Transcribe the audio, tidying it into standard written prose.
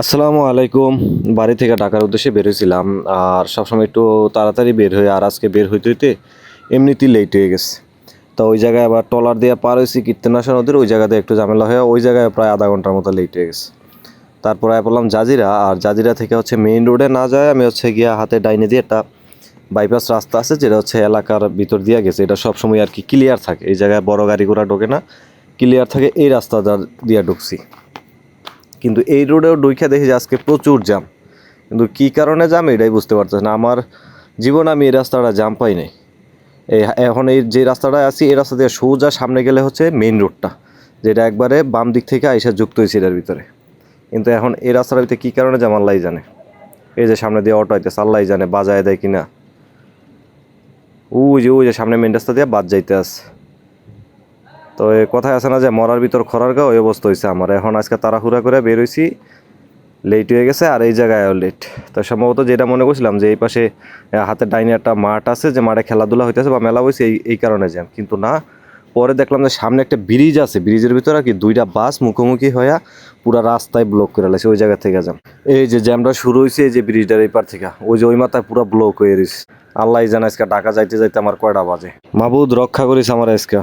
আসসালামু আলাইকুম। বাড়ি থেকে ঢাকার উদ্দেশ্যে বের হয়েছিলাম। আর সবসময় একটু তাড়াতাড়ি বের হই, আর আজকে বের হইতে হইতে এমনিতেই লেট হয়ে গেছে। তো ওই জায়গায় আবার ট্রলার দিয়ে পার হয়েছি কীর্তনাশা নদীর, ওই জায়গাতে একটু ঝামেলা হয়ে ওই জায়গায় প্রায় আধা ঘন্টার মতো লেট হয়ে গেছে। তারপরে বললাম জাজিরা, আর জাজিরা থেকে হচ্ছে মেইন রোডে না যায় আমি হচ্ছে গিয়া হাতে ডাইনে দিয়ে একটা বাইপাস রাস্তা আছে, যেটা হচ্ছে এলাকার ভিতর দিয়ে গেছে। এটা সবসময় আর কি ক্লিয়ার থাকে, এই জায়গায় বড় গাড়ি ঘোড়া ঢোকে না, ক্লিয়ার থাকে, এই রাস্তা দিয়ে ঢুকছি। কিন্তু এই রোডেও ঢুইকা দেখি যে আজকে প্রচুর জ্যাম। কিন্তু কী কারণে জ্যাম এটাই বুঝতে পারতেছি না। আমার জীবনে আমি এই রাস্তাটা জ্যাম পাই নাই। এখন এই যে রাস্তাটায় আছি, এই রাস্তা দিয়ে সোজা সামনে গেলে হচ্ছে মেইন রোডটা, যেটা একবারে বাম দিক থেকে আইসা যুক্ত হয়েছে এটার ভিতরে। কিন্তু এখন এই রাস্তাটার ভিতরে কী কারণে জ্যাম আল্লাহই জানে। এই যে সামনে দিয়ে অটো আইতেছে, আল্লাহই জানে বাজায় দেয় কিনা। ওই যে সামনে মেইন রাস্তা দিয়ে বাদ যাইতে আছে। তো এই কথায় আছে না যে মরার ভিতর খরার গা, ওই অবস্থা হয়েছে আমার। এখন আজকে তাড়াহুড়া করে বের হয়েছি, লেট হয়ে গেছে, আর এই জায়গায়ও লেট। তো সম্ভবত যেটা মনে করছিলাম যে এই পাশে হাতের ডাইনে একটা মাঠ আছে, যে মাঠে খেলাধুলা হইতেছে বা মেলা হয়েছে, এই কারণে জ্যাম। কিন্তু না, পরে দেখলাম যে সামনে একটা ব্রিজ আছে, ব্রিজের ভিতরে আর কি দুইটা বাস মুখোমুখি হইয়া পুরা রাস্তায় ব্লক করে লাগছে, ওই জায়গা থেকে জ্যাম। এই যে জ্যামটা শুরু হয়েছে এই যে ব্রিজটার এই পার থেকে, ওই যে ওই মাথায় পুরা ব্লক হয়ে রয়েছে। আল্লাহ জানে আজকে ঢাকা যাইতে যাইতে আমার কয়টা বাজে। মাহবুদ রক্ষা করিস আমার আজকে।